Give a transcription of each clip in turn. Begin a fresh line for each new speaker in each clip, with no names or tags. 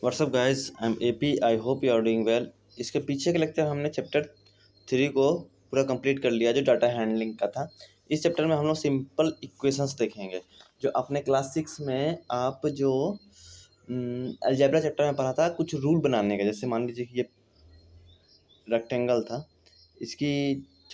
WhatsApp guys, I am AP. I hope you are doing well. इसके पीछे के lecture हमने चैप्टर 3 को पूरा कंप्लीट कर लिया, जो डाटा हैंडलिंग का था। इस चैप्टर में हम लोग सिंपल इक्वेशंस देखेंगे, जो अपने क्लास 6 में आप जो अलजेब्रा चैप्टर में पढ़ा था, कुछ रूल बनाने का। जैसे मान लीजिए कि ये रेक्टेंगल था, इसकी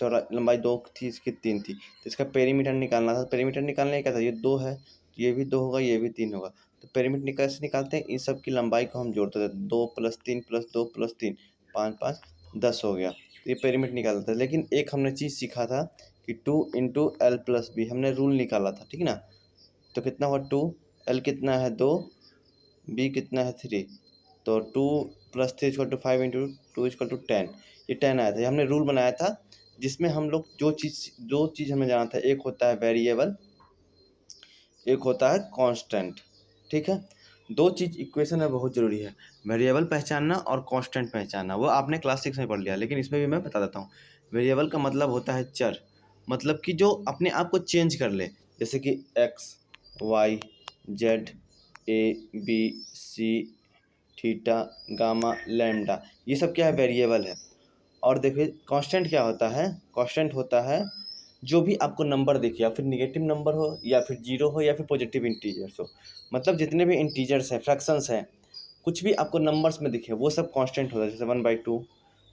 लंबाई 2 थी, इसकी 3 थी, तो इसका पेरीमीटर निकालना था। पेरीमीटर निकालने का क्या था, ये 2 है, तो ये भी 2 होगा, ये भी 3 होगा। तो पेरीमीटर कैसे निकालते हैं, इन सब की लंबाई को हम जोड़ते थे। 2 + 3 + 2 + 3 5 5 10 हो गया, तो ये पेरीमीटर निकालते थे। लेकिन एक हमने चीज़ सीखा था कि 2 × L + B हमने रूल निकाला था, ठीक ना। तो कितना हुआ 2, L कितना है 2, B कितना है 3, तो 2 + 3 = 5 × 2 = 10। ये 10 आया था। ये हमने रूल बनाया था, जिसमें हम लोग जो चीज़ हमें जाना था, एक होता है वेरिएबल, एक होता है कांस्टेंट, ठीक है। दो चीज़ इक्वेशन में बहुत ज़रूरी है, वेरिएबल पहचानना और कांस्टेंट पहचानना। वो आपने क्लास 6 में पढ़ लिया, लेकिन इसमें भी मैं बता देता हूँ। वेरिएबल का मतलब होता है चर, मतलब कि जो अपने आप को चेंज कर ले, जैसे कि x, y, z, a, b, c, theta, gamma, lambda, ये सब क्या है, वेरिएबल है। और देखिए कांस्टेंट क्या होता है, कांस्टेंट होता है जो भी आपको नंबर दिखे, या फिर निगेटिव नंबर हो, या फिर जीरो हो, या फिर पॉजिटिव इंटीजर्स हो। मतलब जितने भी इंटीजर्स हैं, फ्रैक्शंस हैं, कुछ भी आपको नंबर्स में दिखे, वो सब कांस्टेंट होता है। जैसे 1/2,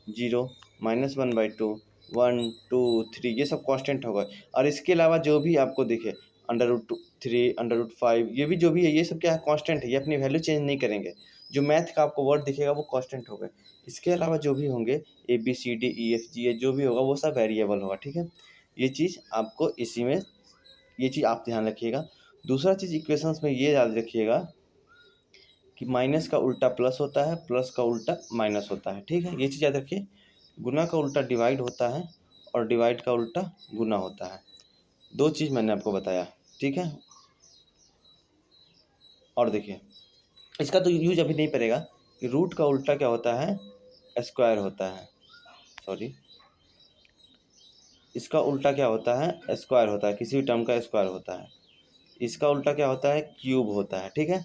0, -1/2, 1, 2, 3, ये सब कांस्टेंट होगा। और इसके अलावा जो भी आपको दिखे, √3, √5, ये भी जो भी है, ये सब क्या है, कांस्टेंट है। ये अपनी वैल्यू चेंज नहीं करेंगे। जो मैथ का आपको वर्ड दिखेगा वो कांस्टेंट होगा। इसके अलावा जो भी होंगे, ABCDEFG, ये जो भी होगा वो सब वेरिएबल होगा, ठीक है। ये चीज़ आपको इसी में, ये चीज़ आप ध्यान रखिएगा। दूसरा चीज़ इक्वेशंस में ये याद रखिएगा कि माइनस का उल्टा प्लस होता है, प्लस का उल्टा माइनस होता है, ठीक है। ये चीज़ याद रखिए। गुना का उल्टा डिवाइड होता है, और डिवाइड का उल्टा गुना होता है। दो चीज़ मैंने आपको बताया, ठीक है। और देखिए, इसका तो यूज अभी नहीं पड़ेगा कि रूट का उल्टा क्या होता है, स्क्वायर होता है। सॉरी, इसका उल्टा क्या होता है, स्क्वायर होता है। किसी भी टर्म का स्क्वायर होता है। इसका उल्टा क्या होता है, क्यूब होता है, ठीक है।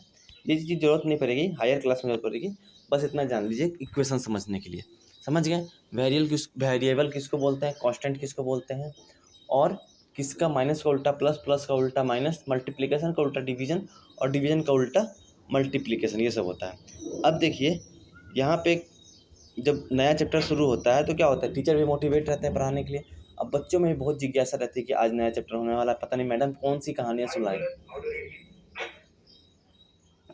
ये चीज़ जरूरत नहीं पड़ेगी, हायर क्लास में जरूरत पड़ेगी। बस इतना जान लीजिए इक्वेशन समझने के लिए। समझ गए, वेरिएबल किसको बोलते हैं, कांस्टेंट किसको बोलते हैं, और किसका माइनस का उल्टा प्लस, प्लस का उल्टा माइनस, मल्टीप्लिकेशन का उल्टा डिवीजन, और डिवीजन का उल्टा मल्टीप्लिकेशन, ये सब होता है। अब देखिए, यहाँ पे जब नया चैप्टर शुरू होता है तो क्या होता है, टीचर भी मोटिवेट रहते हैं पढ़ाने के लिए। अब बच्चों में भी बहुत जिज्ञासा रहती है कि आज नया चैप्टर होने वाला है, पता नहीं मैडम कौन सी कहानियाँ सुनाएंगी,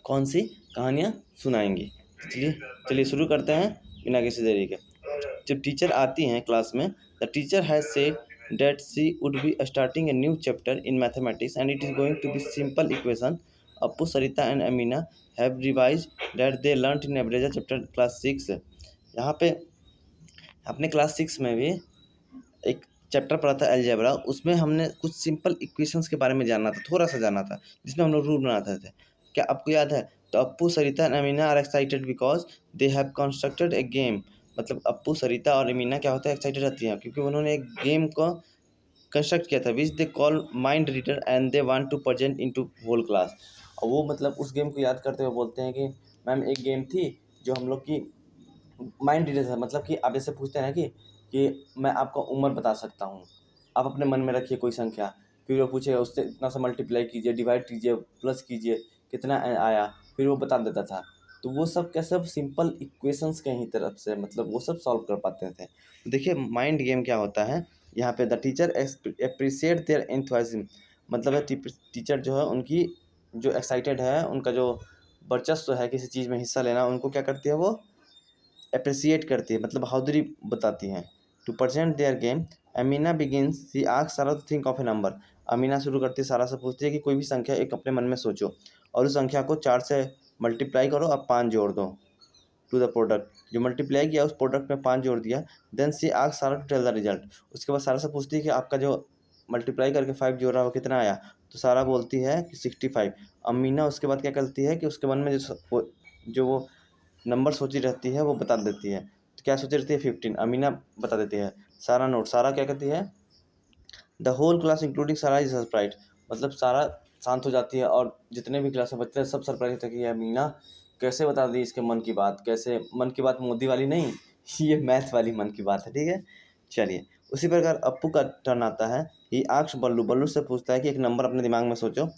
कौन सी कहानियाँ सुनाएंगी। चलिए चलिए शुरू करते हैं बिना किसी देरी के। जब टीचर आती हैं क्लास में, the teacher has said that she would be starting a new chapter in mathematics and it is going to be simple equation. Appu, Sarita and Amina have revise that they learn in average chapter class 6। यहाँ पे अपने class 6 में भी एक chapter पढ़ा था algebra, उसमें हमने कुछ सिंपल इक्वेशंस के बारे में जानना था, थोड़ा सा जानना था, जिसमें हम लोग रूल बनाते थे। क्या आपको याद है, तो Appu, Sarita and Amina are excited because they have constructed a game. मतलब अप्पू, सरिता और अमीना क्या होता है, एक्साइटेड रहती हैं क्योंकि उन्होंने एक गेम को कंस्ट्रक्ट किया था, which they call mind reader and they want to present in to whole class. और वो मतलब उस गेम को याद करते हुए बोलते हैं कि मैम एक गेम थी जो हम लोग की माइंड रीडर था। मतलब कि आप जैसे पूछते हैं ना कि मैं आपका उम्र बता सकता हूँ, आप अपने मन में रखिए कोई संख्या, फिर वो पूछेगा उससे इतना सा मल्टीप्लाई कीजिए, डिवाइड कीजिए, प्लस कीजिए, कितना आया, फिर वो बता देता था। तो वो सब क्या, सब सिंपल इक्वेशंस के ही तरफ से, मतलब वो सब सॉल्व कर पाते थे। देखिए माइंड गेम क्या होता है, यहाँ पे the teacher appreciate their enthusiasm. मतलब है टीचर जो है, उनकी जो एक्साइटेड है, उनका जो वर्चस्व है किसी चीज़ में हिस्सा लेना, उनको क्या करती है, वो अप्रिसिएट करती है, मतलब बहादुरी बताती हैं। To present their game, Amina begins, she asks सारा to think of a number. Amina शुरू करती है, सारा से पूछती है कि कोई भी संख्या एक अपने मन में सोचो, और उस संख्या को 4 से मल्टीप्लाई करो, अब 5 जोड़ दो टू द प्रोडक्ट। जो मल्टीप्लाई किया उस प्रोडक्ट में 5 जोड़ दिया। देन शी आस्क्स सारा टू टेल द रिजल्ट। उसके बाद सारा से पूछती है कि आपका जो मल्टीप्लाई करके 5 जोड़ा वो कितना आया। तो सारा बोलती है कि 65। अमीना उसके बाद क्या करती है कि उसके मन में जो वो नंबर सोची रहती है वो बता देती है। तो क्या सोची रहती है, 15। अमीना बता देती है। सारा नोट, सारा क्या कहती है, द होल क्लास इंक्लूडिंग सारा इज सरप्राइज। मतलब सारा शांत हो जाती है, और जितने भी क्लास में बच्चे हैं सब सरप्राइज होते हैं कि ये अमीना कैसे बता दी इसके मन की बात, कैसे मन की बात मोदी वाली नहीं, ये मैथ वाली मन की बात है, ठीक है। चलिए, उसी प्रकार अप्पू का टर्न आता है। ही आस्क्स बल्लू, बल्लू से पूछता है कि एक नंबर अपने दिमाग में सोचो,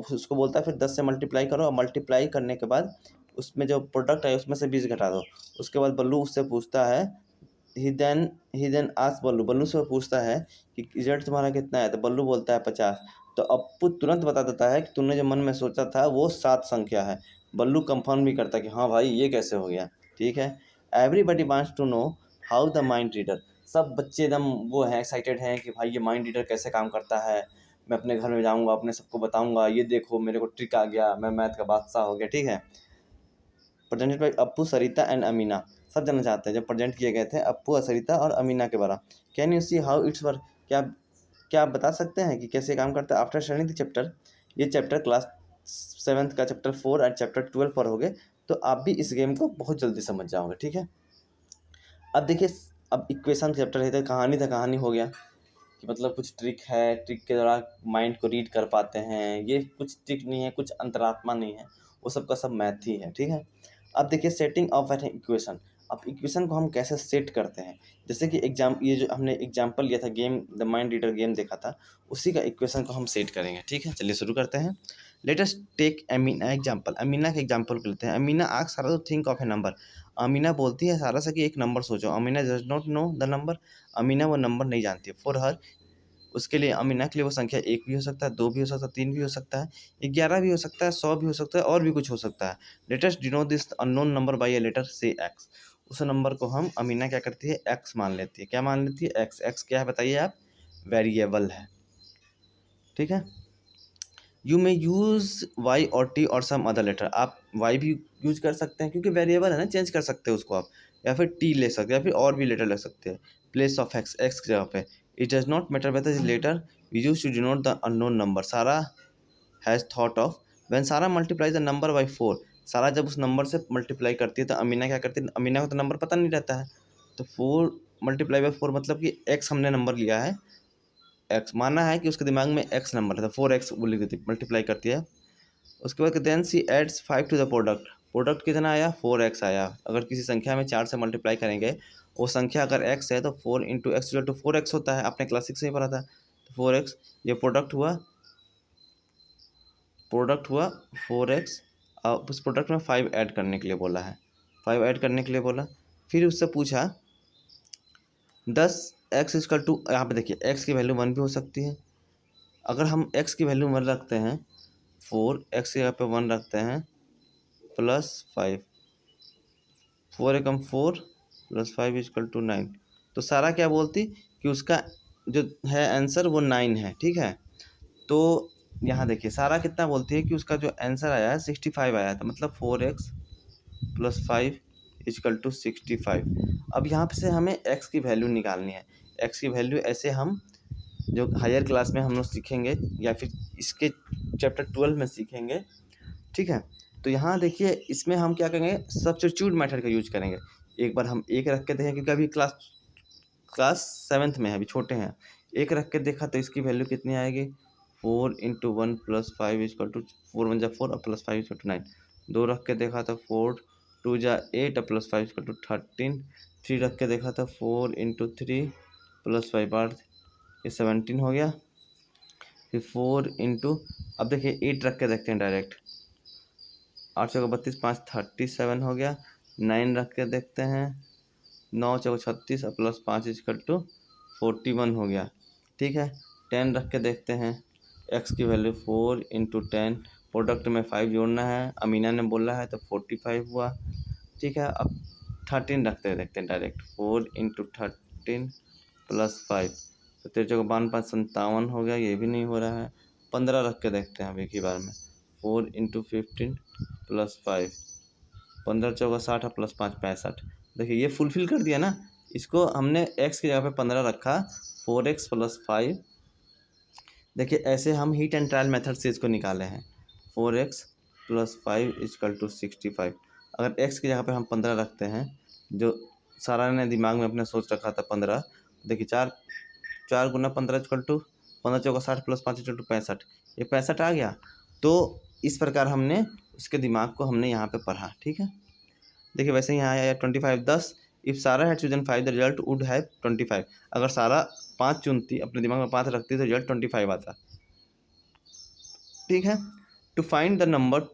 उसको बोलता है फिर 10 से मल्टीप्लाई करो, और मल्टीप्लाई करने के बाद उसमें जो प्रोडक्ट है उसमें से 20 घटा दो। उसके बाद बल्लू उससे पूछता है, ही देन आस्क्स बल्लू, बल्लू से पूछता है कि रिजल्ट तुम्हारा कितना है, तो बल्लू बोलता है 50। तो अप्पू तुरंत बता देता है कि तूने जो मन में सोचा था वो 7 संख्या है। बल्लू कंफर्म भी करता है कि हाँ भाई ये कैसे हो गया, ठीक है। Everybody wants to know how the mind reader, सब बच्चे एकदम वो हैं, एक्साइटेड हैं कि भाई ये माइंड रीडर कैसे काम करता है। मैं अपने घर में जाऊंगा, अपने सबको बताऊंगा, ये देखो मेरे को ट्रिक आ गया, मैं मैथ का बादशाह हो गया, ठीक है। Presented by Appu, Sarita and Amina, सब जानना चाहते हैं जब प्रेजेंट किए गए थे अप्पू, सरिता और अमीना के बारे। Can you see how it's work, क्या आप बता सकते हैं कि कैसे काम करता है। आफ्टर स्टडिंग द चैप्टर, ये चैप्टर क्लास 7th का चैप्टर 4 और चैप्टर 12 पढ़ोगे तो आप भी इस गेम को बहुत जल्दी समझ जाओगे, ठीक है। अब देखिए, अब इक्वेशन चैप्टर है तो कहानी था, कहानी हो गया कि मतलब कुछ ट्रिक है, ट्रिक के द्वारा माइंड को रीड कर पाते हैं। ये कुछ ट्रिक नहीं है, कुछ अंतरात्मा नहीं है, वो सब का सब मैथ ही है, ठीक है। अब देखिए सेटिंग ऑफ एन इक्वेशन, अब इक्वेशन को हम कैसे सेट करते हैं। जैसे कि ये जो हमने एग्जांपल लिया था game, the mind reader game देखा था, उसी का इक्वेशन को हम सेट करेंगे, ठीक है। चलिए शुरू करते हैं। Let us take Amina example, Amina के एग्जांपल को लेते हैं। अमीना आस्क्स सारा to think of a number, Amina बोलती है सारा से कि एक नंबर सोचो। Amina does not know the number, Amina वो नंबर नहीं जानती। फॉर हर, उसके लिए अमीना के लिए वो संख्या 1 भी हो सकता है, 2 भी हो सकता है, 3 भी हो सकता है, 11 भी हो सकता है, 100 भी हो सकता है, और भी कुछ हो सकता है। Let us denote this unknown number by a letter से एक्स, उस नंबर को हम अमीना क्या करती है, एक्स मान लेती है। क्या मान लेती है, एक्स। एक्स क्या है बताइए आप, वेरिएबल है, ठीक है। यू मे यूज़ वाई और टी और सम अदर लेटर, आप वाई भी यूज कर सकते हैं क्योंकि वेरिएबल है ना, चेंज कर सकते हैं उसको आप, या फिर टी ले सकते हैं, या फिर और भी लेटर ले सकते हैं प्लेस ऑफ एक्स, एक्स की जगह पे। It does not matter whether is letter we use to denote the unknown number. Sarah has thought of when Sarah multiply the number by 4, Sarah जब उस नंबर से multiply करती है तो अमीना क्या करती है, अमीना को तो नंबर पता नहीं रहता है, तो 4 मल्टीप्लाई बाई 4 मतलब कि एक्स हमने नंबर लिया है, एक्स माना है कि उसके दिमाग में एक्स नंबर है, तो 4x बोली मल्टीप्लाई करती है। उसके बाद then she adds 5 to the product, product कितना आया, 4x आया। अगर किसी संख्या में 4 से मल्टीप्लाई करेंगे, वो संख्या अगर x है तो 4 इंटू एक्स टू 4x होता है, आपने क्लास 6 से ही पढ़ा था। तो 4x, ये प्रोडक्ट हुआ 4x, और उस प्रोडक्ट में 5 ऐड करने के लिए बोला है, 5 ऐड करने के लिए बोला। फिर उससे पूछा 10x इक्वल टू, यहाँ पे देखिए x की वैल्यू 1 भी हो सकती है। अगर हम x की वैल्यू 1 रखते हैं, 4x की जगह पे 1 रखते हैं, +5, 4 एकम 4 +5 इक्वल टू 9, तो सारा क्या बोलती कि उसका जो है आंसर वो 9 है, ठीक है। तो यहाँ देखिए सारा कितना बोलती है कि उसका जो आंसर आया है 65 आया था, मतलब 4x + 5 इक्वल टू 65। अब यहाँ पे से हमें x की वैल्यू निकालनी है। x की वैल्यू ऐसे हम जो हायर क्लास में हम लोग सीखेंगे, या फिर इसके चैप्टर 12 में सीखेंगे, ठीक है। तो यहाँ देखिए इसमें हम क्या करेंगे, सब्स्टिट्यूट मेथड का यूज करेंगे। एक बार हम एक रख के देखें, क्योंकि अभी क्लास 7th में है, अभी छोटे हैं। एक रख के देखा तो इसकी वैल्यू कितनी आएगी, 4 इंटू 1 + 5 इक्वल टू 4 × 1 = 4 और +5 इक्वल टू 9। 2 रख के देखा तो 4 2 × 8 और +5 इक्वल टू 13। 3 रख के देखा तो 4 इंटू 3 + 5 8, ये 17 हो गया। फिर 4 इंटू, अब देखिए 8 रख के देखते हैं डायरेक्ट, 8 चौका 32, 5 37 हो गया। 9 रख के देखते हैं, 9 चौका 36 और +5 इक्वल टू 41 हो गया, ठीक है। 10 रख के देखते हैं, x की वैल्यू 4 इंटू 10, प्रोडक्ट में 5 जोड़ना है, अमीना ने बोला है तो 45 हुआ, ठीक है। अब 13 रखते देखते हैं डायरेक्ट, 4 इंटू 13 + 5, तो 13 चौका 52 5 57 हो गया, ये भी नहीं हो रहा है। 15 रख के देखते हैं अब एक ही बार में, 4 इंटू 15 + 5, 15 चौका 60 और +5 65। देखिए ये फुलफिल कर दिया ना, इसको हमने x की जगह पे 15 रखा, 4x + 5। देखिए ऐसे हम हीट एंड ट्रायल मेथड से इसको निकाले हैं, 4x + 5 इक्वल टू 65। अगर x की जगह पे हम 15 रखते हैं, जो सारा ने दिमाग में अपने सोच रखा था 15, देखिए 4 4 × 15 इक्वल टू 15 चौका 60 + 5 इक्वल टू 65, ये 65 आ गया। तो इस प्रकार हमने उसके दिमाग को हमने यहाँ पे पढ़ा, ठीक है। देखिए वैसे यहाँ आया 25 10, इफ़ सारा had chosen 5 the result would have 25। अगर सारा 5 चुनती, अपने दिमाग में 5 रखती तो रिजल्ट 25 आता, ठीक है। To find the number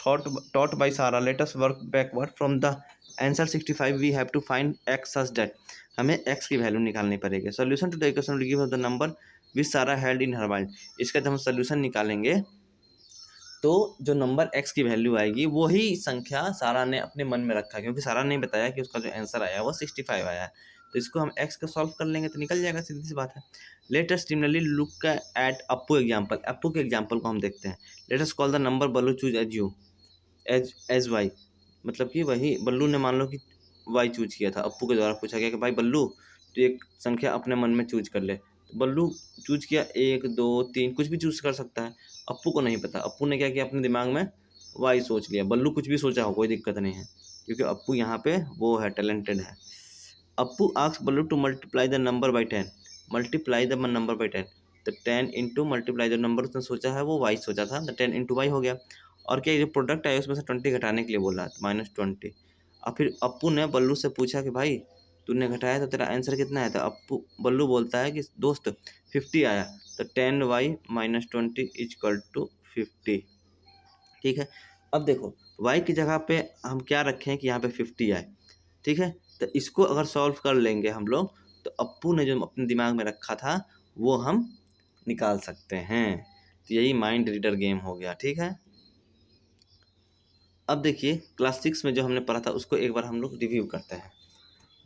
taught by Sarah, let us work backward from the answer 65. We have to find x such that, हमें x की वैल्यू निकालनी पड़ेगी। Solution to the equation will give us the number which Sarah held in her mind. इसका जब हम solution निकालेंगे तो जो नंबर x की वैल्यू आएगी वही संख्या सारा ने अपने मन में रखा, क्योंकि सारा ने बताया कि उसका जो आंसर आया वो 65 आया है, तो इसको हम x को सॉल्व कर लेंगे तो निकल जाएगा, सीधी सी बात है। Let us similarly look at Appu example. Appu के एग्जांपल को हम देखते हैं। Let us call the number Ballu choose as you as y, मतलब कि वही बल्लू ने मान लो कि वाई चूज किया था, अप्पू के द्वारा पूछा गया कि भाई बल्लू तो एक संख्या अपने मन में चूज कर ले, तो बल्लू चूज किया 1 2 3, कुछ भी चूज कर सकता है। अप्पू को नहीं पता, अप्पू ने क्या किया, अपने दिमाग में वाई सोच लिया। बल्लू कुछ भी सोचा हो, कोई दिक्कत नहीं है, क्योंकि अप्पू यहाँ पे वो है, टैलेंटेड है। Appu asked Ballu to multiply the number by 10, multiply the number by 10, तो 10 इंटू मल्टीप्लाई जो नंबर उसने सोचा है वो वाई सोचा था, तो 10 इंटू वाई हो गया। और क्या, जो प्रोडक्ट आया उसमें से 20 घटाने के लिए बोला, -20। और फिर अप्पू ने बल्लू से पूछा कि भाई तूने घटाया तो तेरा आंसर कितना है, तो बल्लू बोलता है कि दोस्त 50 आया, तो 10y - 20 इक्वल टू 50, ठीक है। अब देखो y की जगह पे हम क्या रखें कि यहाँ पे 50 आए, ठीक है। तो इसको अगर सॉल्व कर लेंगे हम लोग तो अप्पू ने जो अपने दिमाग में रखा था वो हम निकाल सकते हैं। तो यही माइंड रीडर गेम हो गया, ठीक है। अब देखिए क्लास 6 में जो हमने पढ़ा था उसको एक बार हम लोग रिव्यू करते हैं।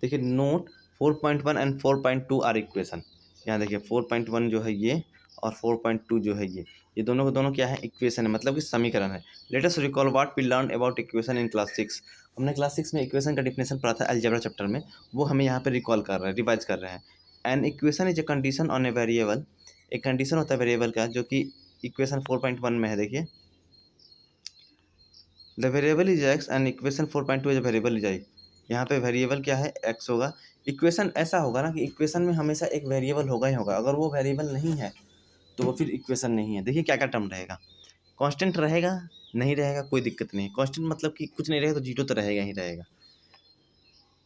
देखिए नोट 4.1 एंड 4.2 आर इक्वेशन। यहाँ देखिए 4.1 जो है ये और 4.2 जो है ये दोनों के दोनों क्या है, इक्वेशन है, मतलब कि समीकरण है। Let us recall what we learn about equation in class 6। हमने क्लास 6 में इक्वेशन का डिफिनेशन पढ़ा था अलजेब्रा चैप्टर में, वो हमें यहाँ पे रिकॉल कर रहे हैं, रिवाइज कर रहे हैं। An equation is a condition on a variable, एक कंडीशन होता है वेरिएबल का, जो कि इक्वेशन 4.1 में है। देखिए the variable is x and equation 4.2 is variable is I. यहाँ पे वेरिएबल क्या है, एक्स होगा। इक्वेशन ऐसा होगा ना कि इक्वेशन में हमेशा एक वेरिएबल होगा ही होगा, अगर वो वेरिएबल नहीं है तो वो फिर इक्वेशन नहीं है। देखिए क्या क्या टर्म रहेगा, कांस्टेंट रहेगा, नहीं रहेगा कोई दिक्कत नहीं। कांस्टेंट मतलब कि कुछ नहीं रहेगा तो जीरो तो रहेगा ही रहेगा।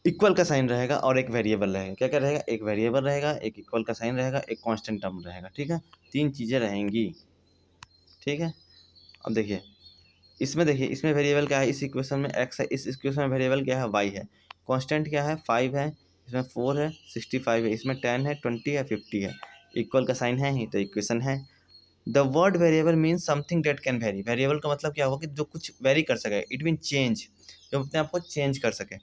इक्वल का साइन रहेगा और एक वेरिएबल रहेगा। क्या क्या रहेगा, एक वेरिएबल रहेगा, एक इक्वल का साइन रहेगा, एक कांस्टेंट टर्म रहेगा, ठीक है। 3 चीज़ें रहेंगी, ठीक है। अब देखिए देखिए इसमें वेरिएबल क्या है, इस इक्वेशन में x है, इस इक्वेशन में वेरिएबल क्या है, y है। कांस्टेंट क्या है, 5 है, इसमें 4 है, 65 है, इसमें 10 है, 20 है, 50 है। इक्वल का साइन है ही तो इक्वेशन है। The word variable means something date can very. Variable का मतलब क्या होगा कि जो कुछ वेरी कर सके, इट मीन चेंज, जो अपने आप को चेंज कर सके।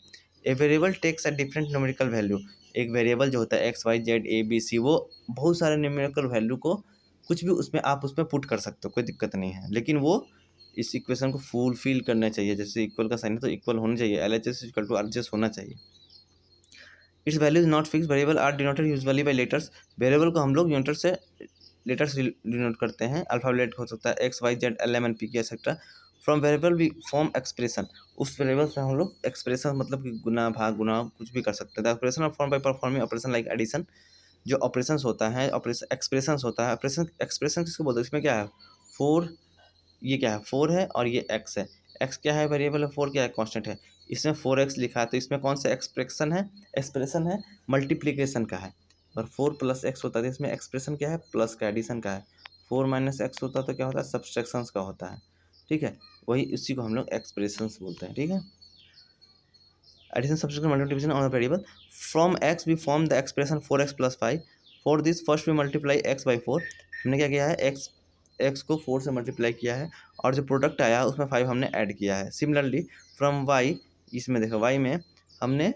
A variable takes a different numerical value. एक वेरिएबल जो होता है x y z a b c, वो बहुत सारे न्यूमेरिकल वैल्यू को कुछ भी उसमें आप उसमें पुट कर सकते हो, कोई दिक्कत नहीं है, लेकिन वो इस इक्वेशन को फुलफिल करना चाहिए। जैसे इक्वल का साइन है तो इक्वल होना चाहिए, LHS इक्वल टू RHS होना चाहिए। Its value is not fix, variable are denoted usually by letters. Variable को हम लोग यूनिट से लेटर्स डिनोट करते हैं, अल्फाबेट हो सकता है x y z l m n p q etcetera. From variable we form expression, उस वेरिएबल से हम लोग एक्सप्रेशन मतलब कि गुना भाग गुना कुछ भी कर सकते हैं। The operation of form by performing operation like addition, जो ऑपरेशंस होता है, ऑपरेशन एक्सप्रेशंस होता है। एक्सप्रेशन किसको बोलते हैं, इसमें क्या है 4, ये क्या है 4 है और ये x है। x क्या है वेरिएबल है, 4 क्या है कांस्टेंट है। इसमें 4x लिखा है तो इसमें कौन सा एक्सप्रेशन है मल्टीप्लिकेशन का है। और 4 + x होता है तो इसमें एक्सप्रेशन क्या है, प्लस का, एडिशन का है। 4 - x होता है तो क्या होता है, सब्सट्रैक्शंस का होता है, ठीक है। वही उसी को हम लोग एक्सप्रेशंस बोलते हैं, ठीक है। Addition subtraction multiplication on the variable. From x we form the expression 4x + 5। For this first we multiply x by 4। हमने क्या किया है, x को 4 से मल्टीप्लाई किया है और जो प्रोडक्ट आया उसमें 5 हमने ऐड किया है। सिमिलरली फ्रॉम y, इसमें देखो y में हमने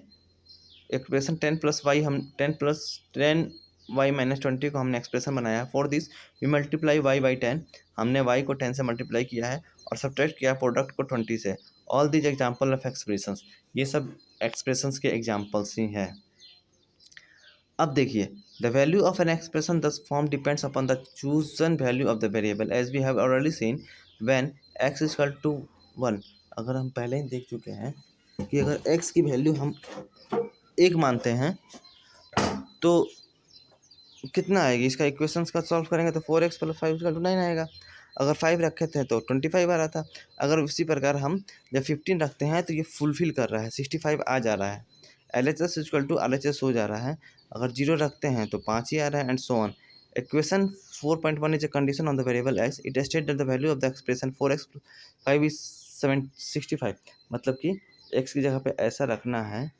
एक्सप्रेशन 10 + y, हम 10y - 20 को हमने एक्सप्रेशन बनाया। For this we multiply y by 10, हमने y को 10 से मल्टीप्लाई किया है और सब्ट्रैक्ट किया प्रोडक्ट को 20 से। All these example of expressions, ये सब एक्सप्रेशंस के एग्जाम्पल्स ही हैं। अब देखिए the value of an expression thus form depends upon the chosen value of the variable as we have already seen when x equal to 1। अगर हम पहले ही देख चुके हैं कि अगर x की वैल्यू हम 1 मानते हैं तो कितना आएगी, इसका इक्वेशंस का सॉल्व करेंगे तो 4x + 5 = 9 आएगा। अगर 5 रखे थे तो 25 आ रहा था। अगर उसी प्रकार हम जब 15 रखते हैं तो ये फुलफिल कर रहा है, 65 आ जा रहा है। LHS इक्वल टू RHS हो जा रहा है। अगर 0 रखते हैं तो 5 ही आ रहा है, and so on. Equation 4.1 is a condition on the variable x, it state that the value of the expression 4x 5 is 65। मतलब कि x की जगह पे ऐसा रखना है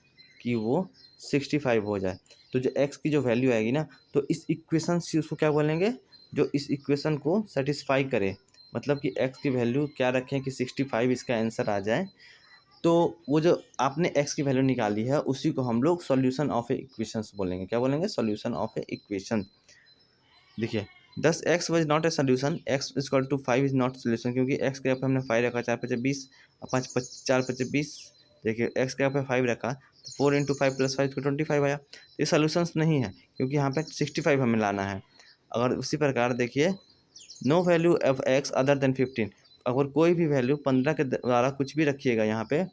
कि वो 65 हो जाए। तो जो x की जो वैल्यू आएगी ना, तो इस इक्वेशन से उसको क्या बोलेंगे, जो इस इक्वेशन को सेटिस्फाई करे। मतलब कि x की वैल्यू क्या रखें कि 65 इसका आंसर आ जाए। तो वो जो आपने x की वैल्यू निकाली है उसी को हम लोग सॉल्यूशन ऑफ ए इक्वेशंस बोलेंगे। क्या बोलेंगे? Solution of a equation. देखिए, दस x was not a solution, x equal to 5 is not solution, क्योंकि एक्स के यहाँ पे हमने 5 रखा, 4 5 20 और 5 4 5 20। देखिए एक्स के यहाँ पे 5 रखा तो 4 इंटू 5 प्लस 5 तो 25 आया। तो ये सोल्यूशंस नहीं है क्योंकि यहाँ पे 65 हमें लाना है। अगर उसी प्रकार देखिए, no value of x other than 15, अगर कोई भी वैल्यू 15 के द्वारा कुछ भी रखिएगा, यहाँ पे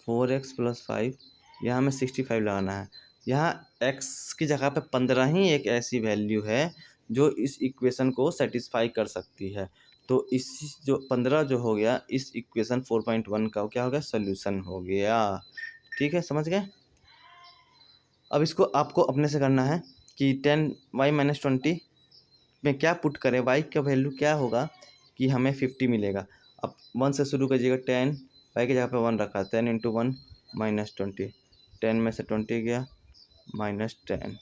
4x प्लस 5, यहाँ हमें 65 लगाना है। यहाँ x की जगह पे 15 ही एक ऐसी वैल्यू है जो इस इक्वेशन को सेटिस्फाई कर सकती है। तो इस जो 15 जो हो गया, इस इक्वेशन 4.1 का क्या हो गया? सोल्यूशन हो गया। ठीक है, समझ गए? अब इसको आपको अपने से करना है कि 10y माइनस 20 में क्या पुट करें, y का वैल्यू क्या होगा कि हमें 50 मिलेगा। अब 1 से शुरू कीजिएगा। 10 y की जगह पे 1 रखा, 10 इंटू 1 माइनस 20, 10 में से 20 गया माइनस 10।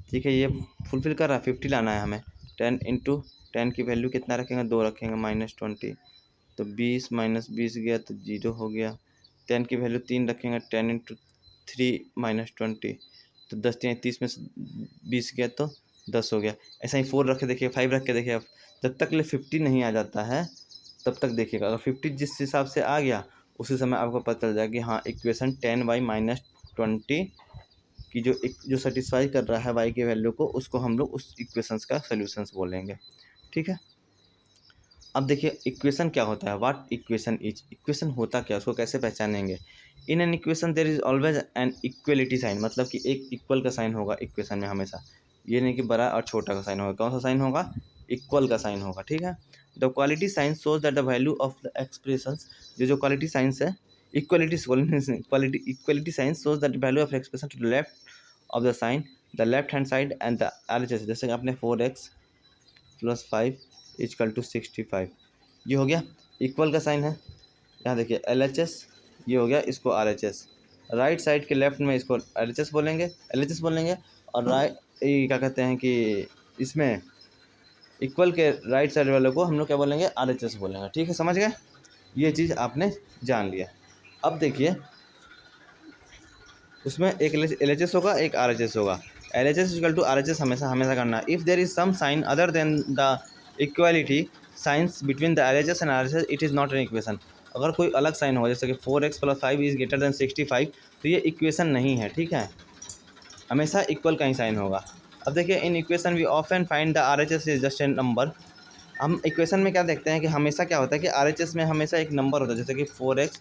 ठीक है, ये फुलफिल कर रहा है, 50 लाना है हमें। 10 इंटू 10 की वैल्यू कितना रखेंगे? 2 रखेंगे, माइनस 20, तो 20 माइनस 20 गया तो 0 हो गया। 10 की वैल्यू 3 रखेंगे, 10 इंटू 3 माइनस 20, तो 10 3 30 में से 20 गया तो 10 हो गया। ऐसा ही 4 रख के देखिए, 5 रख के देखिए। अब जब तक ले 50 नहीं आ जाता है तब तक देखिएगा। अगर 50 जिस हिसाब से आ गया उसी समय आपको पता चल जाएगा कि हाँ, इक्वेशन 10y माइनस 20 की जो सेटिस्फाई कर रहा है y की वैल्यू को, उसको हम लोग उस इक्वेशंस का सोल्यूशंस बोलेंगे। ठीक है, अब देखिए इक्वेशन क्या होता है, व्हाट इक्वेशन इज, इक्वेशन होता क्या, उसको कैसे पहचानेंगे। In an equation there is always an equality sign, मतलब कि एक इक्वल का साइन होगा इक्वेशन में हमेशा। ये नहीं कि बड़ा और छोटा का साइन होगा। कौन सा साइन होगा? इक्वल का साइन होगा। ठीक है, the quality sign shows that the value of the expressions, जो क्वालिटी साइंस है, equality signs shows that value of expression to the left of the sign, the left hand side and the RHS। जैसे कि आपने 4x plus 5 is equal to 65, ये हो गया equal का sign है। यहाँ देखिए LHS, ये हो गया, इसको RHS। राइट साइड के लेफ्ट में इसको LHS बोलेंगे, और राइट ये क्या कहते हैं कि इसमें इक्वल के राइट साइड वाले को हम लोग क्या बोलेंगे? RHS बोलेंगे। ठीक है, समझ गए? ये चीज़ आपने जान लिया। अब देखिए, उसमें एक LHS होगा, एक RHS होगा। LHS इक्वल टू RHS हमेशा करना है। If there is some sign other than the equality signs between the LHS and RHS, it is not an equation. अगर कोई अलग साइन होगा, जैसे कि 4x plus 5 is greater than 65, तो ये इक्वेशन नहीं है। ठीक है, हमेशा इक्वल का ही साइन होगा। अब देखिए, in equation we often find the RHS is just a number. हम इक्वेशन में क्या देखते हैं कि हमेशा क्या होता है कि RHS में हमेशा एक नंबर होता है, जैसे कि 4x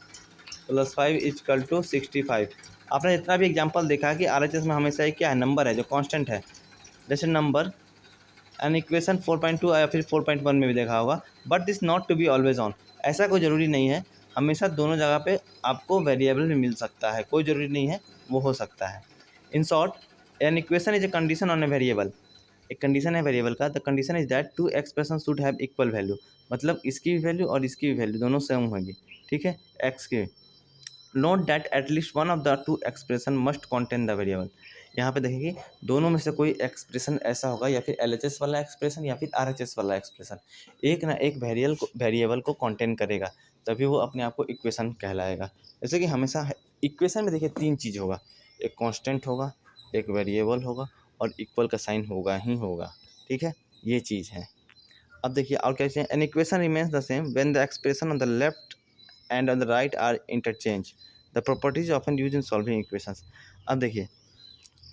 प्लस 5 इजकल टू 65। आपने जितना भी एग्जांपल देखा है कि RHS में हमेशा एक क्या है? नंबर है जो कांस्टेंट है, जैसे नंबर। एंड इक्वेशन 4.2 या फिर 4.1 में भी देखा होगा। But this not to be always on, ऐसा कोई ज़रूरी नहीं है। हमेशा दोनों जगह पे आपको वेरिएबल भी मिल सकता है, कोई ज़रूरी नहीं है, वो हो सकता है। In short, an equation is a condition on a variable. एक कंडीशन है वेरिएबल का। The condition is that two expression should have equal value, मतलब इसकी भी वैल्यू और इसकी भी वैल्यू दोनों सेम होंगी। ठीक है, एक्स की। Note that at least one of the two expression must contain the variable. यहाँ पे देखिए, दोनों में से कोई एक्सप्रेशन ऐसा होगा, या फिर LHS वाला एक्सप्रेशन या फिर RHS वाला एक्सप्रेशन, एक ना एक वेरिएबल को कॉन्टेन करेगा, तभी वो अपने आप को इक्वेशन कहलाएगा। जैसे कि हमेशा इक्वेशन में देखिए 3 चीज़ होगा, एक कांस्टेंट होगा, एक वेरिएबल होगा, और इक्वल का साइन होगा ही होगा। ठीक है, ये चीज़ है। अब देखिए और क्या हैं, an equation remains the same when the expression on the left and on the right are interchange, the properties often use in solving equations. अब देखिए,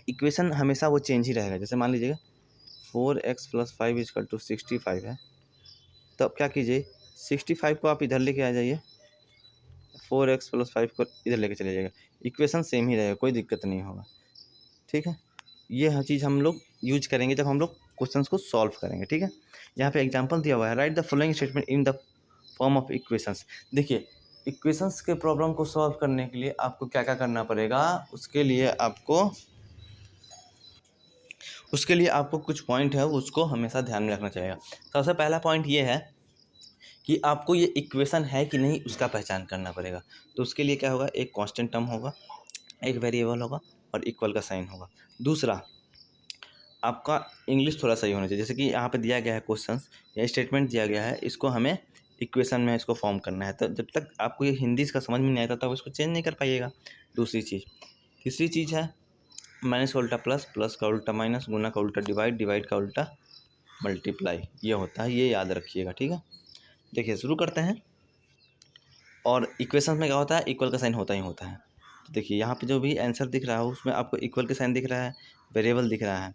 इक्वेशन हमेशा वो चेंज ही रहेगा। जैसे मान लीजिएगा 4x प्लस 5 इजकल टू 65 है, तो अब क्या कीजिए, 65 को आप इधर लेके आ जाइए, 4x प्लस 5 को इधर लेके चले जाइएगा, इक्वेशन सेम ही रहेगा, कोई दिक्कत नहीं होगा। ठीक है, ये हर चीज़ हम लोग यूज करेंगे जब हम लोग क्वेश्चंस को सॉल्व करेंगे। ठीक है, यहाँ पे एग्जांपल दिया हुआ है, write the following statement in the form of equations. देखिए इक्वेशंस के प्रॉब्लम को सॉल्व करने के लिए आपको क्या क्या करना पड़ेगा, उसके लिए आपको कुछ पॉइंट है उसको हमेशा ध्यान में रखना चाहिए। सबसे पहला पॉइंट ये है कि आपको ये इक्वेशन है कि नहीं उसका पहचान करना पड़ेगा। तो उसके लिए क्या होगा, एक कांस्टेंट टर्म होगा, एक वेरिएबल होगा और इक्वल का साइन होगा। दूसरा, आपका इंग्लिश थोड़ा सही होना चाहिए, जैसे कि यहाँ पे दिया गया है क्वेश्चंस या स्टेटमेंट दिया गया है, इसको हमें इक्वेशन में इसको फॉर्म करना है। तो जब तक आपको ये हिंदी इसका समझ में नहीं आता तब इसको चेंज नहीं कर पाइएगा। दूसरी चीज़, तीसरी चीज़ है माइनस का उल्टा प्लस, प्लस का उल्टा माइनस, गुना का उल्टा डिवाइड, डिवाइड का उल्टा मल्टीप्लाई, ये होता है, ये याद रखिएगा। ठीक है, देखिए शुरू करते हैं। और इक्वेशन में क्या होता है, इक्वल का साइन होता ही होता है। तो देखिए यहाँ पे जो भी आंसर दिख रहा है उसमें आपको इक्वल का साइन दिख रहा है, वेरिएबल दिख रहा है।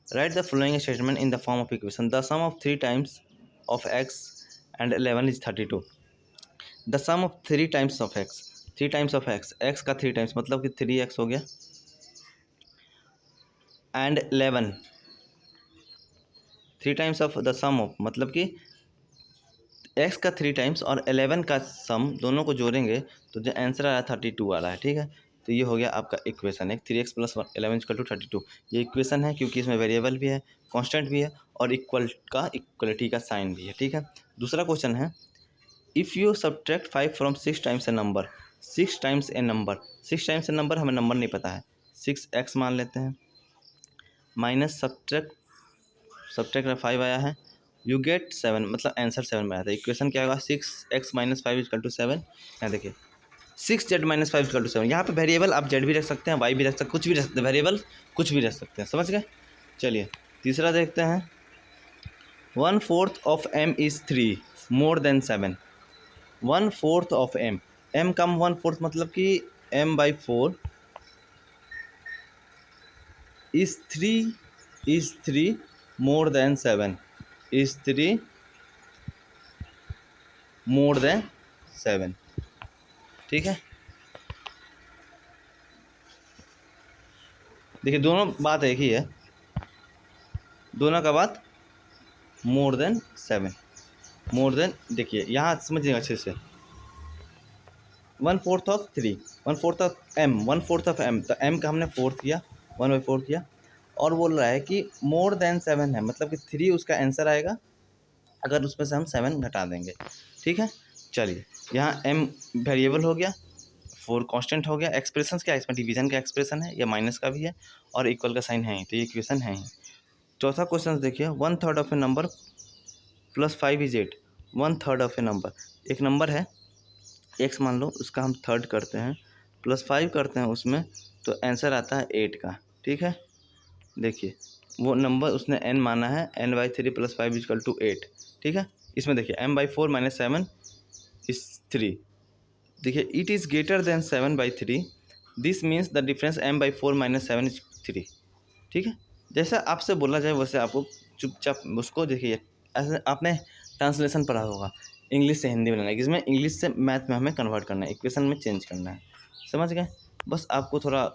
Write the following statement in the form of equation, the sum of 3 times of x and 11 is 32। The sum of 3 times of x, 3 times of x का 3 टाइम्स मतलब कि 3x हो गया, and 11 3 times of the sum of मतलब कि x का 3 times और 11 का सम दोनों को जोड़ेंगे तो जो आंसर आ रहा है 32 आ रहा है। ठीक है, तो ये हो गया आपका इक्वेशन है 3x प्लस 11 इक्वल टू 32। ये इक्वेशन है क्योंकि इसमें वेरिएबल भी है, कांस्टेंट भी है और इक्वल का इक्वलिटी का साइन भी है। ठीक है, दूसरा क्वेश्चन है, if you subtract 5 from 6 times A number, 6 times A number, 6 times A number हमें नंबर नहीं पता है, 6x मान लेते हैं, माइनस सब्ट्रैक्ट 5 आया है, यू गेट 7 मतलब आंसर 7 में आया था। इक्वेशन क्या होगा, 6x माइनस 5 इक्वल टू 7। यहाँ देखिए 6z माइनस 5 इक्वल टू 7। यहाँ पे वेरिएबल आप z भी रख सकते हैं, y भी रख सकते हैं, कुछ भी रख सकते हैं, वेरिएबल कुछ भी रख सकते हैं। समझ गए। चलिए तीसरा देखते हैं, 1/4 of m is 3 more than 7। 1/4 of m कम 1/4 मतलब कि m/4 is 3 more than 7, is 3 more than 7। ठीक है, देखिए दोनों बात एक ही है, दोनों का बात मोर देन 7, मोर देन, देखिए यहाँ समझिएगा अच्छे से, 1/4 of 3, 1/4 of m, 1/4 of m, तो m का हमने 4 किया, 1/4 किया, और बोल रहा है कि मोर देन 7 है मतलब कि 3 उसका आंसर आएगा अगर उसमें से हम 7 घटा देंगे। ठीक है, चलिए यहाँ m वेरिएबल हो गया, 4 कांस्टेंट हो गया, एक्सप्रेशन क्या है इसमें, डिवीजन का एक्सप्रेशन है या माइनस का भी है और इक्वल का साइन है ही, तो ये इक्वेशन है ही। चौथा क्वेश्चन देखिए, 1/3 of a number plus 5 is 8। 1/3 of a number, एक नंबर है x मान लो, उसका हम थर्ड करते हैं, प्लस 5 करते हैं उसमें, तो आंसर आता है 8 का। ठीक है, देखिए वो नंबर उसने n माना है, n/3 प्लस 5 इक्वल टू 8। ठीक है, इसमें देखिए m/4 माइनस 7 इज 3। देखिए it is greater than 7/3, this means the difference m/4 minus 7 is 3। ठीक है, जैसा आपसे बोला जाए वैसे आपको चुपचाप उसको देखिए, ऐसे आपने ट्रांसलेशन पढ़ा होगा, इंग्लिश से हिंदी में लेना है, इसमें इंग्लिश से मैथ में हमें कन्वर्ट करना है, इक्वेशन में चेंज करना है। समझ गए, बस आपको थोड़ा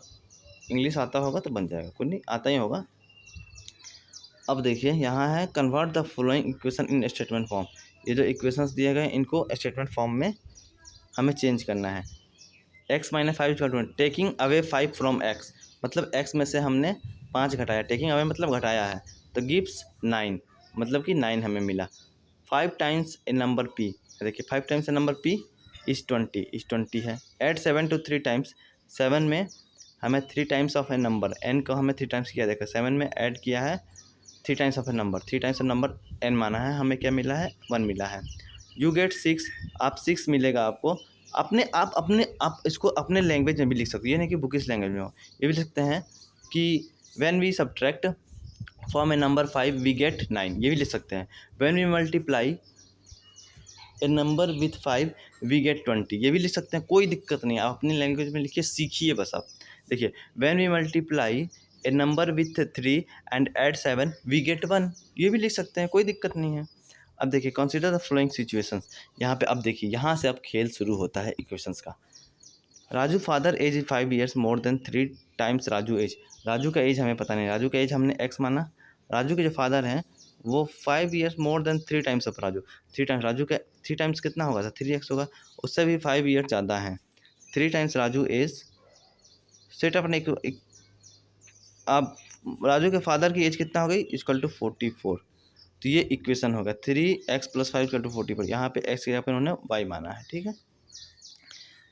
इंग्लिश आता होगा तो बन जाएगा, कुछ नहीं आता ही होगा। अब देखिए यहाँ है, convert the following equation in statement form. ये जो इक्वेशंस दिए गए इनको स्टेटमेंट फॉर्म में हमें चेंज करना है। x minus 5 equal to, taking away 5 from x, मतलब x में से हमने 5 घटाया, टेकिंग अवे मतलब घटाया है, तो गिव्स 9 मतलब कि 9 हमें मिला। 5 टाइम्स ए नंबर p, देखिए 5 times A number p is 20 है। ऐड 7 टू 3 टाइम्स, 7 में हमें 3 times of a number, n को हमें 3 टाइम्स किया, देखो 7 में ऐड किया है 3 times of a number, 3 times of number n माना है, हमें क्या मिला है, 1 मिला है। यू गेट 6, आप 6 मिलेगा आपको। आप इसको अपने लैंग्वेज में भी लिख सकते हो, ये नहीं कि बुकिश लैंग्वेज में हो, ये भी लिख सकते हैं कि when we subtract from a number 5 we get 9, ये भी लिख सकते हैं। When we multiply a number with 5 we get 20, ये भी लिख सकते हैं, कोई दिक्कत नहीं, आप अपनी लैंग्वेज में लिखिए, सीखिए बस आप। देखिए when we multiply a number with 3 and add 7 we get 1, ये भी लिख सकते हैं, कोई दिक्कत नहीं है। अब देखिए कंसीडर द फ्लोइंग सिचुएशंस, यहाँ पे अब देखिए यहाँ से अब खेल शुरू होता है इक्वेशंस का। Raju father age 5 years more than 3 times Raju age, Raju का एज हमें पता नहीं, राजू का एज हमने x माना राजू के जो फादर हैं वो 5 years more than 3 times of Raju. 3 times Raju के 3 टाइम्स कितना होगा सर? 3x होगा, उससे भी 5 ईयर ज़्यादा हैं। 3 टाइम्स राजू इज सेट अपने अब राजू के फादर की एज कितना हो गई? Equal to 44। तो ये इक्वेशन होगा 3x + 5 = 44। यहाँ पे x यहाँ पे उन्होंने y माना है, ठीक है।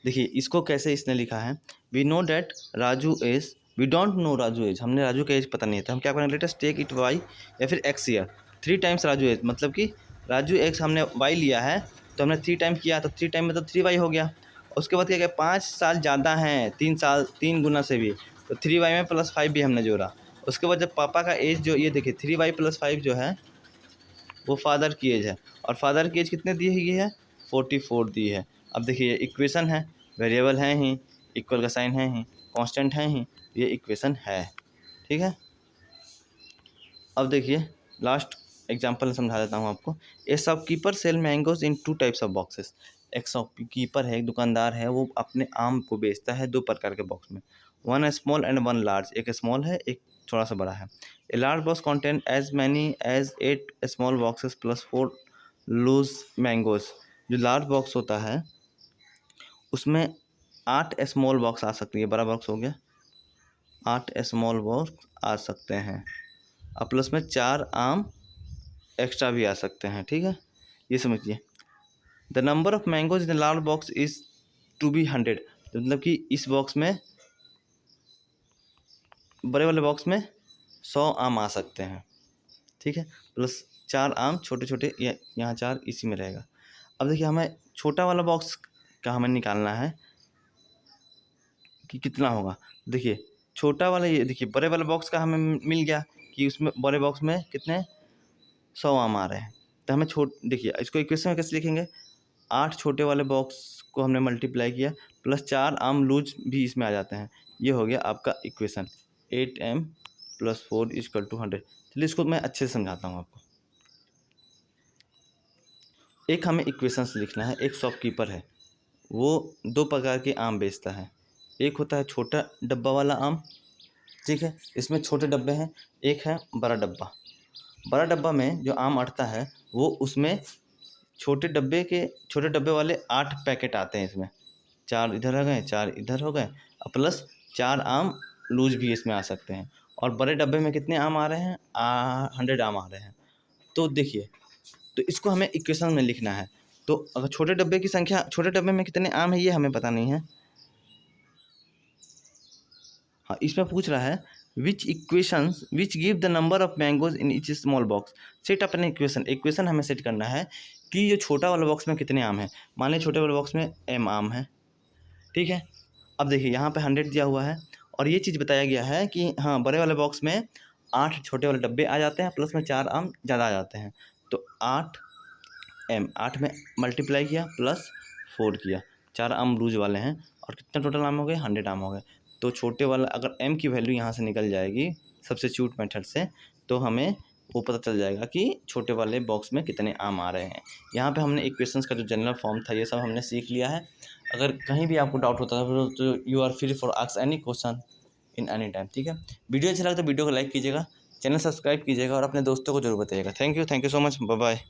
देखिए इसको कैसे इसने लिखा है, we know that Raju age, we don't know Raju age, हमने राजू का एज पता नहीं था, हम क्या करेंगे, let us take it y या फिर x year. 3 times Raju age मतलब कि राजू x हमने y लिया है, तो हमने 3 टाइम किया तो 3 टाइम मतलब 3y हो गया। उसके बाद क्या किया, 5 साल ज़्यादा हैं, 3 साल 3 गुना से भी, तो 3y में +5 भी हमने जोड़ा। उसके बाद जब पापा का एज जो ये देखिए 3y + 5 जो है वो फादर की एज है, और फादर की एज कितने दी गई है? 44 दी है। अब देखिए ये इक्वेशन है, वेरिएबल हैं ही, इक्वल का साइन है ही, कांस्टेंट है ही, ये इक्वेशन है, ठीक है। अब देखिए लास्ट एग्जांपल समझा देता हूँ आपको। A shopkeeper sell mangoes in 2 types of boxes. एक शॉपकीपर है, एक दुकानदार है, वो अपने आम को बेचता है 2 प्रकार के बॉक्स में, 1 स्मॉल एंड 1 लार्ज। एक स्मॉल है, एक थोड़ा सा बड़ा है। A large box contain as many as 8 small boxes + 4 loose mangoes. जो लार्ज बॉक्स होता है उसमें 8 स्मॉल बॉक्स आ सकती है, बड़ा बॉक्स हो गया, 8 स्मॉल बॉक्स आ सकते हैं, और प्लस में 4 आम एक्स्ट्रा भी आ सकते हैं, ठीक है। ये समझिए, the number of mangoes in large box is to be 100। मतलब कि इस बॉक्स में, बड़े वाले बॉक्स में 100 आम आ सकते हैं, ठीक है, प्लस 4 आम छोटे छोटे, यहाँ 4 इसी में रहेगा। अब देखिए हमें छोटा वाला बॉक्स का हमें निकालना है कि कितना होगा। देखिए छोटा वाला, ये देखिए बड़े वाले बॉक्स का हमें मिल गया कि उसमें बड़े बॉक्स में कितने 100 आम आ रहे हैं। तो हमें देखिए इसको इक्वेशन में कैसे लिखेंगे, 8 छोटे वाले बॉक्स को हमने मल्टीप्लाई किया, प्लस 4 आम लूज भी इसमें आ जाते हैं। ये हो गया आपका इक्वेशन, 8m + 4 = 100। चलिए इसको मैं अच्छे से समझाता हूँ आपको। एक हमें इक्वेशंस लिखना है। एक शॉपकीपर है, वो 2 प्रकार के आम बेचता है। एक होता है छोटा डब्बा वाला आम, ठीक है, इसमें छोटे डब्बे हैं। एक है बड़ा डब्बा। बड़ा डब्बा में जो आम अटता है वो उसमें छोटे डब्बे वाले 8 पैकेट आते हैं इसमें, 4 इधर आ गए, 4 इधर हो गए, और प्लस 4 आम लूज भी इसमें आ सकते हैं। और बड़े डब्बे में कितने आम आ रहे हैं? 100 आम आ रहे हैं। तो देखिए, तो इसको हमें इक्वेशन में लिखना है। तो अगर छोटे डब्बे की संख्या, छोटे डब्बे में कितने आम है ये हमें पता नहीं है। हाँ, इसमें पूछ रहा है which give the number of mangoes in each small box. Set upon equation हमें सेट करना है कि ये छोटा वाला बॉक्स में कितने आम हैं। मान लीजिए छोटे वाले बॉक्स में m आम है, ठीक है। अब देखिए यहाँ पे 100 दिया हुआ है, और ये चीज़ बताया गया है कि हाँ बड़े वाले बॉक्स में 8 छोटे वाले डब्बे आ जाते हैं, प्लस में 4 आम ज़्यादा आ जाते हैं। तो 8 में मल्टीप्लाई किया प्लस 4 किया, 4 आम लूज वाले हैं, और कितने टोटल आम हो गए? 100 आम हो गए। तो छोटे वाला अगर m की वैल्यू यहाँ से निकल जाएगी सब्स्टिट्यूट मेथड से, तो हमें वो पता चल जाएगा कि छोटे वाले बॉक्स में कितने आम आ रहे हैं। यहाँ पे हमने इक्वेशंस का जो जनरल फॉर्म था ये सब हमने सीख लिया है। अगर कहीं भी आपको डाउट होता है तो you are free for ask any question in any time, ठीक है। वीडियो अच्छा लगा तो वीडियो को लाइक कीजिएगा, चैनल सब्सक्राइब कीजिएगा, और अपने दोस्तों को जरूर बताइएगा। Thank you so much, bye bye.